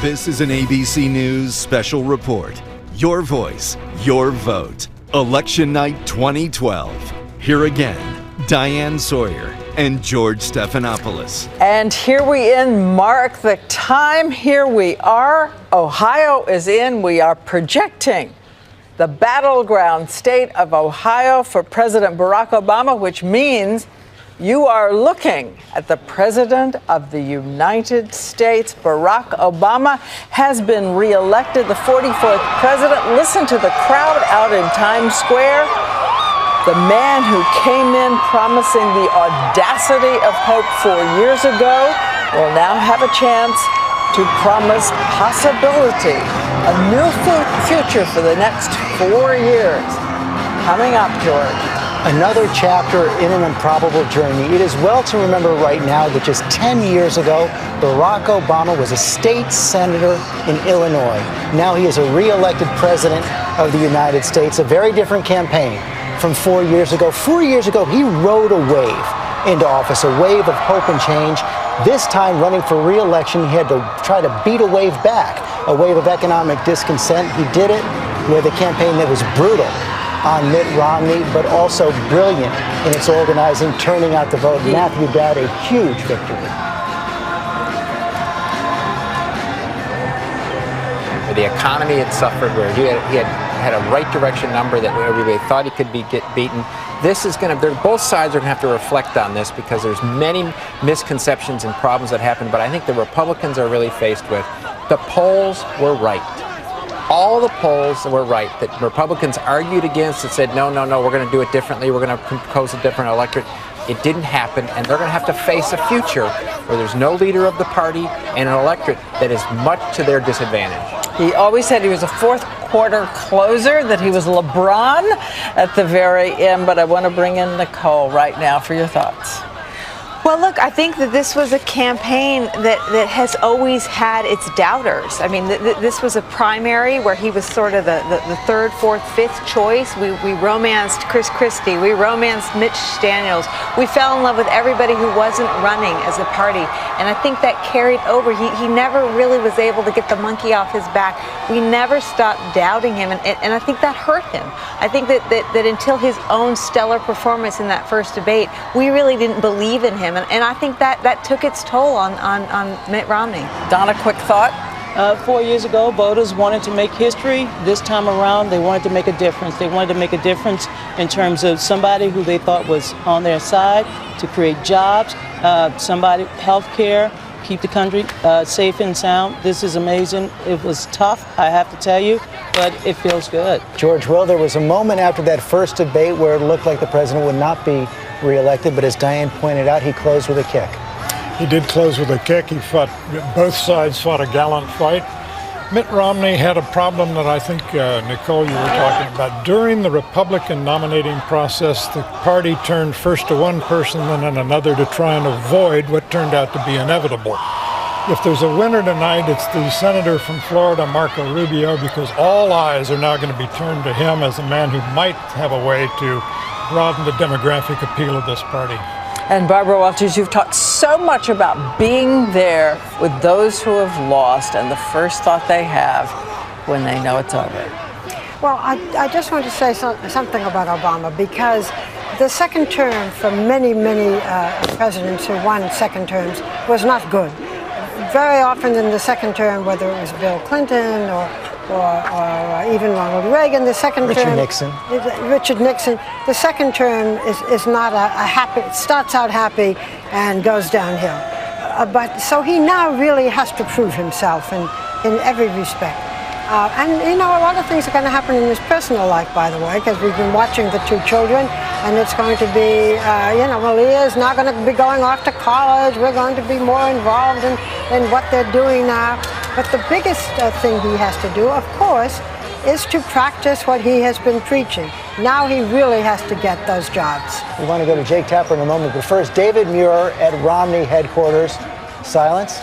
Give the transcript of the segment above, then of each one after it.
This is an ABC News special report. Your voice, your vote. Election night 2012. Here again, Diane Sawyer and George Stephanopoulos. And here we mark the time. Here we are. Ohio is in. We are projecting the battleground state of Ohio for President Barack Obama, which means you are looking at the President of the United States. Barack Obama has been reelected, the 44th president. Listen to the crowd out in Times Square. The man who came in promising the audacity of hope 4 years ago will now have a chance to promise possibility, a new future for the next 4 years. Coming up, George. Another chapter in an improbable journey. It is well to remember right now that just 10 years ago, Barack Obama was a state senator in Illinois. Now he is a re-elected president of the United States. A very different campaign from 4 years ago. 4 years ago, he rode a wave into office, a wave of hope and change. This time, running for re-election, he had to try to beat a wave back, a wave of economic discontent. He did it with a campaign that was brutal on Mitt Romney, but also brilliant in its organizing, turning out the vote. Matthew Dowd, a huge victory. The economy had suffered, where he had a right direction number that everybody thought he could get beaten. This is going to, both sides are going to have to reflect on this, because there's many misconceptions and problems that happen, but I think the Republicans are really faced with. The polls were right. All the polls were right that Republicans argued against and said, no, we're going to do it differently. We're going to propose a different electorate. It didn't happen, and they're going to have to face a future where there's no leader of the party and an electorate that is much to their disadvantage. He always said he was a fourth quarter closer, that he was LeBron at the very end, but I want to bring in Nicole right now for your thoughts. Well, look, I think that this was a campaign that has always had its doubters. I mean, this was a primary where he was sort of the third, fourth, fifth choice. We romanced Chris Christie. We romanced Mitch Daniels. We fell in love with everybody who wasn't running as a party. And I think that carried over. He never really was able to get the monkey off his back. We never stopped doubting him. And I think that hurt him. I think that until his own stellar performance in that first debate, we really didn't believe in him. And I think that took its toll on Mitt Romney. Donna, quick thought? 4 years ago, voters wanted to make history. This time around, they wanted to make a difference. They wanted to make a difference in terms of somebody who they thought was on their side to create jobs, health care, keep the country safe and sound. This is amazing. It was tough, I have to tell you, but it feels good. George Will, there was a moment after that first debate where it looked like the president would not be re-elected, but as Diane pointed out, he closed with a kick. He did close with a kick. Both sides fought a gallant fight. Mitt Romney had a problem that I think, Nicole, you were talking about. During the Republican nominating process, the party turned first to one person, then another, to try and avoid what turned out to be inevitable. If there's a winner tonight, it's the senator from Florida, Marco Rubio, because all eyes are now going to be turned to him as a man who might have a way to broaden the demographic appeal of this party. And Barbara Walters, you've talked so much about being there with those who have lost and the first thought they have when they know it's over. Well, I just want to say something about Obama, because the second term for many presidents who won second terms was not good. Very often in the second term, whether it was Bill Clinton or even Ronald Reagan, the second term. Richard Nixon. The second term is not a happy, it starts out happy and goes downhill. But so he now really has to prove himself in every respect. And, you know, a lot of things are going to happen in his personal life, by the way, because we've been watching the two children, and it's going to be, Malia is not going to be going off to college. We're going to be more involved in what they're doing now. But the biggest thing he has to do, of course, is to practice what he has been preaching. Now he really has to get those jobs. We want to go to Jake Tapper in a moment, but first, David Muir at Romney headquarters. Silence.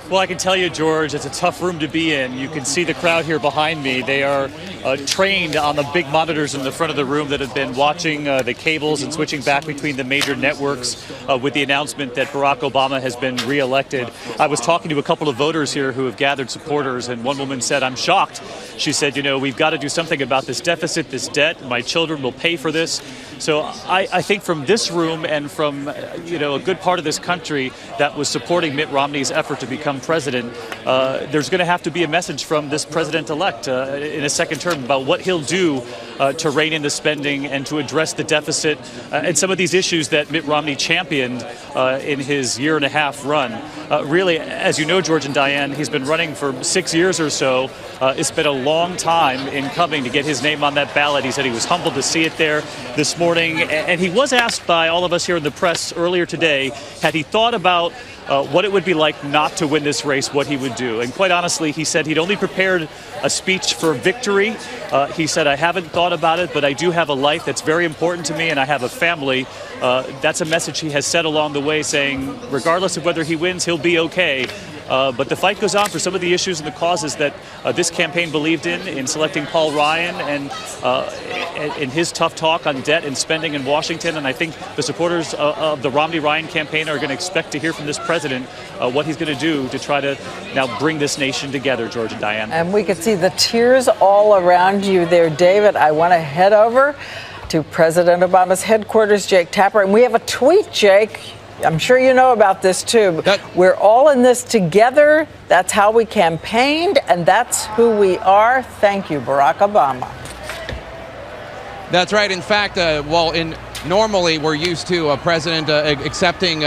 Well, I can tell you, George, it's a tough room to be in. You can see the crowd here behind me. They are trained on the big monitors in the front of the room that have been watching the cables and switching back between the major networks with the announcement that Barack Obama has been reelected. I was talking to a couple of voters here who have gathered supporters, and one woman said, "I'm shocked." She said, "You know, we've got to do something about this deficit, this debt. My children will pay for this." So I think from this room and from, a good part of this country that was supporting Mitt Romney's effort to become president, there's going to have to be a message from this president-elect in a second term about what he'll do to rein in the spending and to address the deficit and some of these issues that Mitt Romney championed in his year-and-a-half run. Really, as you know, George and Diane, he's been running for 6 years or so. It's been a long time in coming to get his name on that ballot. He said he was humbled to see it there this morning. And he was asked by all of us here in the press earlier today, had he thought about what it would be like not to win this race, what he would do. And quite honestly, he said he'd only prepared a speech for victory. He said, "I haven't thought about it, but I do have a life that's very important to me, and I have a family." That's a message he has said along the way, saying regardless of whether he wins, he'll be okay. But the fight goes on for some of the issues and the causes that this campaign believed in selecting Paul Ryan and in his tough talk on debt and spending in Washington. And I think the supporters of the Romney-Ryan campaign are going to expect to hear from this president what he's going to do to try to now bring this nation together, George and Diane. And we could see the tears all around you there, David. I want to head over to President Obama's headquarters, Jake Tapper. And we have a tweet, Jake. I'm sure you know about this, too. We're all in this together. That's how we campaigned, and that's who we are. Thank you, Barack Obama. That's right. In fact, normally we're used to a president accepting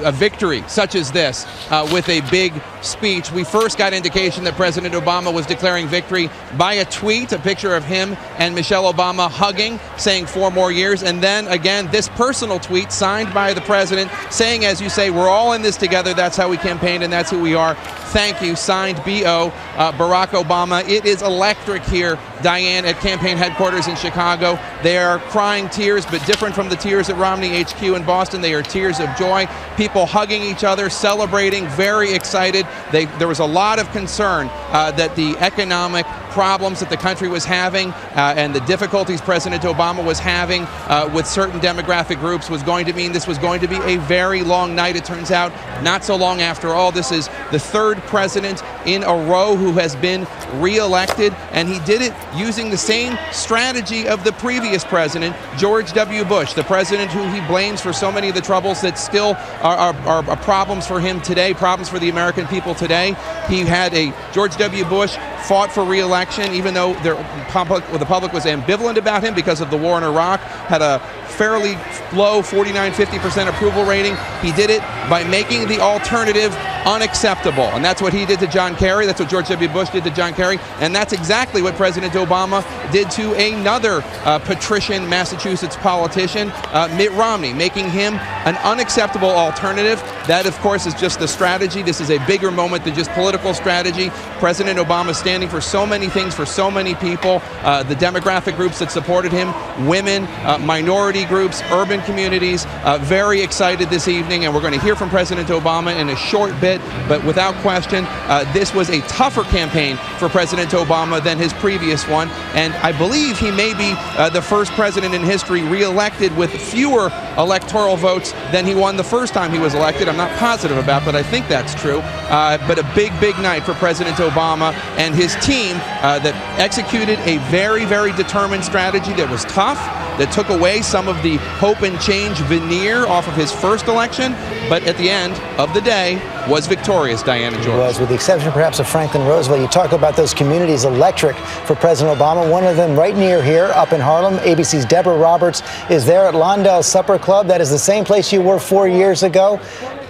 a victory such as this with a big speech. We first got indication that President Obama was declaring victory by a tweet, a picture of him and Michelle Obama hugging, saying 4 more years. And then again, this personal tweet signed by the president saying, as you say, we're all in this together. That's how we campaigned and that's who we are. Thank you. Signed B.O. Barack Obama. It is electric here, Diane, at campaign headquarters in Chicago. They are crying tears, but different from the tears at Romney HQ in Boston. They are tears of joy. People hugging each other, celebrating, very excited. There was a lot of concern that the economic problems that the country was having and the difficulties President Obama was having with certain demographic groups was going to mean this was going to be a very long night. It turns out not so long after all. This is the 3rd president in a row who has been reelected, and he did it using the same strategy of the previous president, George W. Bush, the president who he blames for so many of the troubles that still are problems for him today, problems for the American people today. He had George W. Bush fought for re-election, even though the public was ambivalent about him because of the war in Iraq, had a fairly low 49-50% approval rating. He did it by making the alternative unacceptable. And that's what he did to John Kerry. That's what George W. Bush did to John Kerry. And that's exactly what President Obama did to another patrician Massachusetts politician, Mitt Romney, making him an unacceptable alternative. That, of course, is just the strategy. This is a bigger moment than just political strategy. President Obama standing for so many things for so many people, the demographic groups that supported him, women, minority groups, urban communities, very excited this evening. And we're going to hear from President Obama in a short bit, but without question, this was a tougher campaign for President Obama than his previous one. And I believe he may be the first president in history reelected with fewer electoral votes than he won the first time he was elected. I'm not positive about, but I think that's true. But a big, big night for President Obama and his team that executed a very, very determined strategy that was tough, that took away some of the hope and change veneer off of his first election, but at the end of the day was victorious, Diana George. It was, with the exception perhaps of Franklin Roosevelt. You talk about those communities electric for President Obama. One of them right near here up in Harlem. ABC's Deborah Roberts is there at Londell Supper Club. That is the same place you were 4 years ago.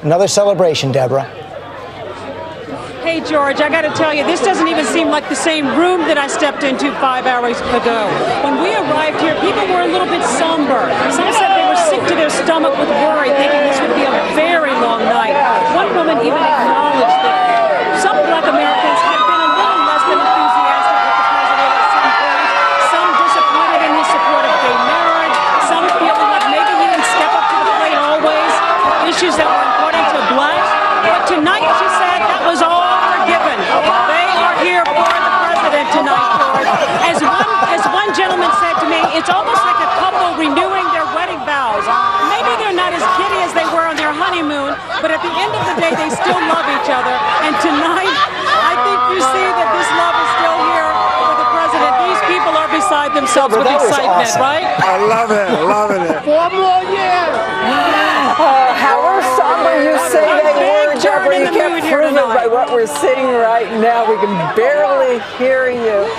Another celebration, Deborah. Hey, George, I got to tell you, this doesn't even seem like the same room that I stepped into 5 hours ago. When we arrived here, people were a little bit somber. Some said they were sick to their stomach with worry, thinking this would be a very long night. One woman even acknowledged that some Black Americans had been a little less than enthusiastic with the president at some point. Some disappointed in his support of gay marriage. Some feeling like maybe he didn't step up to the plate always. Issues that were important to Blacks. But tonight, she said, It's almost like a couple renewing their wedding vows. Maybe they're not as giddy as they were on their honeymoon, but at the end of the day, they still love each other. And tonight, I think you see that this love is still here for the president. These people are beside themselves with excitement, awesome. right? I love it. Loving it. 4 more years. However somber you say they were, Deborah, you can't prove it by what we're seeing right now. We can barely hear you.